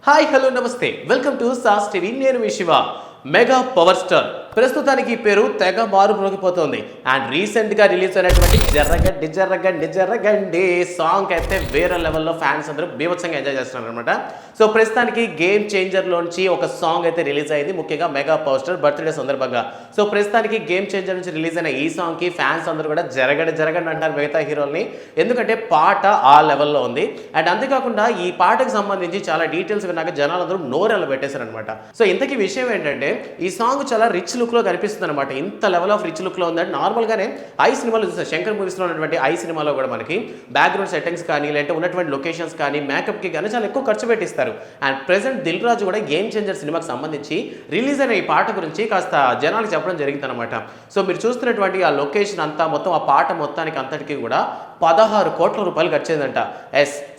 Hi hello నమస్తే welcome to sauce TV నేను మీ Shiva mega power star ప్రస్తుతానికి ఈ పేరు తెగ మారుమోగిపోతుంది అండ్ రీసెంట్గా రిలీజ్ అయినటువంటి జర్రగడ్డి జర్రగడ్డి జర్రగండి సాంగ్ అయితే వేరే లెవెల్లో ఫ్యాన్స్ అందరూ బీభత్సంగా ఎంజాయ్ చేస్తున్నారు అనమాట. సో ప్రస్తుతానికి గేమ్ చేంజర్లోంచి ఒక సాంగ్ అయితే రిలీజ్ అయింది, ముఖ్యంగా మెగా పవర్ స్టార్ బర్త్డే సందర్భంగా. సో ప్రస్తుతానికి గేమ్ చేంజర్ నుంచి రిలీజ్ అయిన ఈ సాంగ్కి ఫ్యాన్స్ అందరూ కూడా జరగండి జరగండి అంటారు మిగతా హీరోల్ని, ఎందుకంటే పాట ఆ లెవెల్లో ఉంది. అండ్ అంతేకాకుండా ఈ పాటకు సంబంధించి చాలా డీటెయిల్స్ విన్నాక జనాలందరూ నోరెళ్ళ పెట్టేశారు అనమాట. సో ఇంతకీ విషయం ఏంటంటే ఈ సాంగ్ చాలా రిచ్ లుక్లో కనిపిస్తుంది అనమాట. ఇంత లెవెల్ ఆఫ్ రిచ్ లుక్లో ఉందంటే నార్మల్గానే ఐ సినిమాలో చూస్తారు, శంకర్ మూవీస్లో ఉన్నటువంటి ఐ సినిమాలో కూడా మనకి బ్యాక్గ్రౌండ్ సెట్టింగ్స్ కానీ లేదంటే ఉన్నటువంటి లొకేషన్స్ కానీ మేకప్కి కానీ చాలా ఎక్కువ ఖర్చు పెట్టిస్తారు. అండ్ ప్రెసెంట్ దిల్ రాజు కూడా గేమ్ చేంజర్ సినిమాకి సంబంధించి రిలీజ్ అయిన ఈ పాట గురించి కాస్త జనాలకు చెప్పడం జరిగింది అనమాట. సో మీరు చూస్తున్నటువంటి ఆ లొకేషన్ అంతా మొత్తం ఆ పాట మొత్తానికి అంతటికి కూడా 16 కోట్ల రూపాయలు ఖర్చు అయిందంట.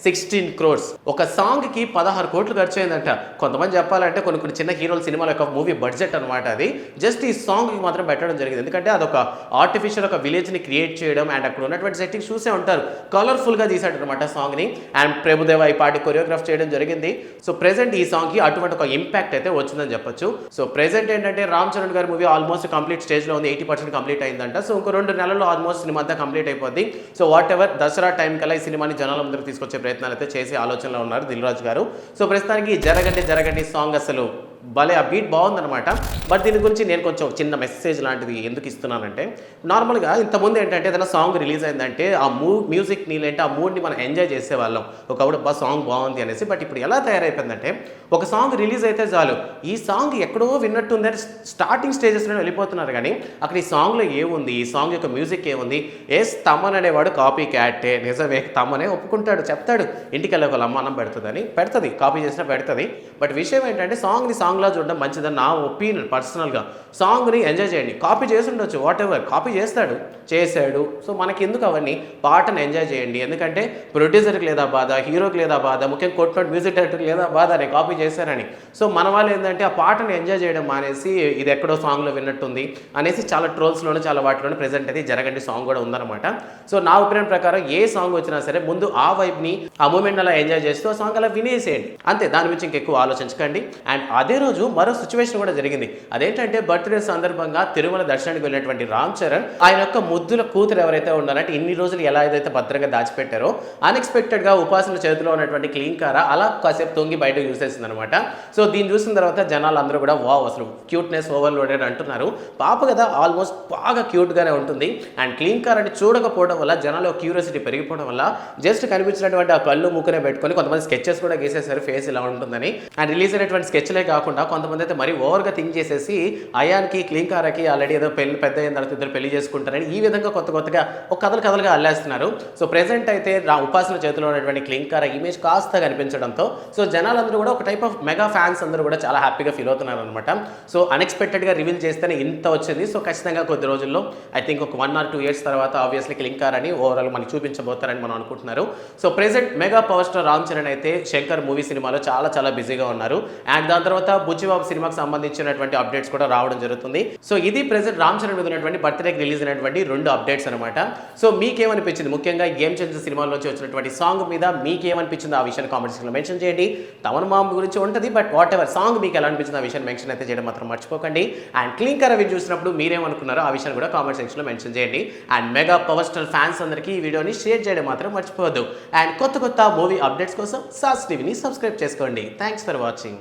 16 crores ఒక సాంగ్కి 16 కోట్లు ఖర్చు అయిందంట. కొంతమంది చెప్పాలంటే కొన్ని చిన్న హీరోల సినిమాల యొక్క మూవీ బడ్జెట్ అనమాట అది. జస్ట్ ఈ సాంగ్కి మాత్రం పెట్టడం జరిగింది, ఎందుకంటే అదొక ఆర్టిఫిషియల్ ఒక విలేజ్ని క్రియేట్ చేయడం అండ్ అక్కడ ఉన్నటువంటి సెట్టింగ్స్ చూసే ఉంటారు, కలర్ఫుల్గా తీసాడు అనమాట సాంగ్ని. అండ్ ప్రభుదేవ ఈ పాటి కొరియోగ్రాఫ్ చేయడం జరిగింది. సో ప్రెసెంట్ ఈ సాంగ్కి అటువంటి ఒక ఇంపాక్ట్ అయితే వచ్చిందని చెప్పొచ్చు. సో ప్రెసెంట్ ఏంటంటే రామ్ చరణ్ గారి మూవీ ఆల్మోస్ట్ కంప్లీట్ స్టేజ్లో ఉంది, 80% కంప్లీట్ అయిందంట. సో ఇంకో 2 నెలల్లో ఆల్మోస్ట్ సినిమా అంతా కంప్లీట్ అయిపోద్ది. So what ever Dasara time కల్లా ఈ సినిమాని జనాల ముందుకు తీసుకొచ్చే ప్రయత్నాలు అయితే చేసే ఆలోచనలో ఉన్నారు దిల్ రాజు గారు. సో ప్రస్తుతానికి జరగండి జరగండి సాంగ్ అసలు భలే ఆ బీట్ బాగుందనమాట. బట్ దీని గురించి నేను కొంచెం చిన్న మెసేజ్ లాంటిది ఎందుకు ఇస్తున్నానంటే, నార్మల్గా ఇంతకుముందు ఏంటంటే ఏదైనా సాంగ్ రిలీజ్ అయిందంటే ఆ మ్యూజిక్ని లేంటే ఆ మూడ్ని మనం ఎంజాయ్ చేసేవాళ్ళం, ఒకప్పుడు బా సాంగ్ బాగుంది అనేసి. బట్ ఇప్పుడు ఎలా తయారైపోయిందంటే ఒక సాంగ్ రిలీజ్ అయితే చాలు ఈ సాంగ్ ఎక్కడో విన్నట్టుందని స్టార్టింగ్ స్టేజెస్లో వెళ్ళిపోతున్నారు, కానీ అక్కడ ఈ సాంగ్లో ఏముంది, ఈ సాంగ్ యొక్క మ్యూజిక్ ఏముంది. తమన్ అనేవాడు కాపీ క్యాటే, నిజమే తమనే ఒప్పుకుంటాడు, చెప్తాడు ఇంటికి వెళ్ళి ఒక అమ్మ అన్నం పెడుతుందని, పెడుతుంది, కాపీ చేసినా పెడుతుంది. బట్ విషయం ఏంటంటే సాంగ్లా చూడడం మంచిదని నా ఒపీనియన్ పర్సనల్గా. సాంగ్ని ఎంజాయ్ చేయండి, కాపీ చేసి ఉండొచ్చు, వాట్ ఎవర్, కాపీ చేశాడు. సో మనకి ఎందుకు అవన్నీ, పాటను ఎంజాయ్ చేయండి. ఎందుకంటే ప్రొడ్యూసర్కి లేదా బాధ, హీరోకి లేదా బాధ, ముఖ్యంగా కొట్టినట్టు మ్యూజిక్ డైరెక్టర్కి లేదా బాధ అని కాపీ చేశారని. సో మన వాళ్ళు ఏంటంటే ఆ పాటను ఎంజాయ్ చేయడం మానేసి ఇది ఎక్కడో సాంగ్లో విన్నట్టుంది అనేసి చాలా ట్రోల్స్లోనే చాలా వాటిలోనే ప్రెజెంట్ అయితే జరగండి సాంగ్ కూడా ఉందన్నమాట. సో నా ఒపీనియన్ ప్రకారం ఏ సాంగ్ వచ్చినా సరే ముందు ఆ వైబ్ని ఆ మూమెంట్ అలా ఎంజాయ్ చేస్తూ ఆ సాంగ్ అలా వినేసేయండి అంతే, దాని గురించి ఇంకెక్కువ ఆలోచించకండి. అండ్ అదే రోజు మరో సిచ్యువేషన్ కూడా జరిగింది. అదేంటంటే బర్త్డే సందర్భంగా తిరుమల దర్శనానికి వెళ్ళినటువంటి రామ్ చరణ్ ఆయన యొక్క ముద్దుల కూతురు ఎవరైతే ఉన్నారంటే ఇన్ని రోజులు ఎలా ఏదైతే భద్రంగా దాచిపెట్టారో అన్ఎక్స్పెక్టెడ్గా ఉపాసన చేతిలో ఉన్నటువంటి క్లీంకార అలా కాసేపు తొంగి బయటకు చూసేసింది అనమాట. సో దీన్ని చూసిన తర్వాత జనాలు అందరూ కూడా వావ్ అసలు క్యూట్నెస్ ఓవర్లోడెడ్ అంటున్నారు. పాప కదా ఆల్మోస్ట్ బాగా క్యూట్గానే ఉంటుంది. అండ్ క్లీంకార్ అని చూడకపోవడం వల్ల జనాలు క్యూరియాసిటీ పెరిగిపోవడం వల్ల జస్ట్ కనిపించినటువంటి ఆ కళ్ళు ముక్కునే పెట్టుకొని కొంతమంది స్కెచెస్ కూడా గీసేసారు ఫేస్ ఇలా ఉంటుందని. అండ్ రిలీజ్ అయినటువంటి స్కెచ్లే కాకుండా కొంతమంది అయితే మరీ ఓవర్గా థింక్ చేసేసి అయాన్కి క్లీంకారకి ఆల్రెడీ ఏదో పెద్ద అయిన తర్వాత ఇద్దరు పెళ్లి చేసుకుంటారని ఈ విధంగా కొత్తగా ఒక కథలుగా అల్లేస్తున్నారు. సో ప్రెసెంట్ అయితే ఉపాసన చేతిలో ఉన్నటువంటి క్లీంకార ఇమేజ్ కాస్త కనిపించడంతో సో జనాలందరూ కూడా ఒక టైప్ ఆఫ్ మెగా ఫ్యాన్స్ అందరూ కూడా చాలా హ్యాపీగా ఫీల్ అవుతున్నారు అనమాట. సో అన్ఎక్స్పెక్టెడ్గా రివీల్ చేస్తేనే ఇంత వచ్చింది. సో ఖచ్చితంగా కొద్ది రోజుల్లో ఐ థింక్ ఒక 1 or 2 years తర్వాత ఆబ్వియస్లీ క్లీంకార్ అని ఓవరాల్ మనకి చూపించబోతారని మనం అనుకుంటున్నారు. So present mega power star Ram Charan అయితే శంకర్ మూవీ సినిమాలో చాలా బిజీగా ఉన్నారు. అండ్ దాని తర్వాత బుచ్చిబాబు సినిమాకి సంబంధించినటువంటి అప్డేట్స్ కూడా రావడం జరుగుతుంది. సో ఇది ప్రెసెంట్ రామ్ చరణ్ మీద ఉన్నటువంటి బర్త్డేకి రిలీజ్ అయినటువంటి 2 అప్డేట్స్ అనమాట. సో మీకేమనిపించింది, ముఖ్యంగా గేమ్ చేంజర్ సినిమాలోంచి వచ్చినటువంటి సాంగ్ మీద మీకేమనిపించింది ఆ విషయాన్ని కామెంట్ సెక్షన్లో మెన్షన్ చేయండి. తమన్ మామ్ గురించి ఉంటుంది, బట్ వాట్ ఎవర్ సాంగ్ మీకు ఎలా అనిపించింది ఆ విషయాన్ని మెన్షన్ అయితే చేయడం మాత్రం మర్చిపోకండి. అండ్ క్లీంకార్ అవి చూసినప్పుడు మీరేమనుకున్నారో ఆ విషయాన్ని కూడా కామెంట్ సెక్షన్లో మెన్షన్ చేయండి. And mega power star fans అందరికీ ఈ వీడియోని షేర్ చేయడం మాత్రం మర్చిపోవద్దు. అండ్ కొత్త మూవీ అప్డేట్స్ కోసం సాస్ టీవీని సబ్స్క్రైబ్ చేసుకోండి. Thanks for watching.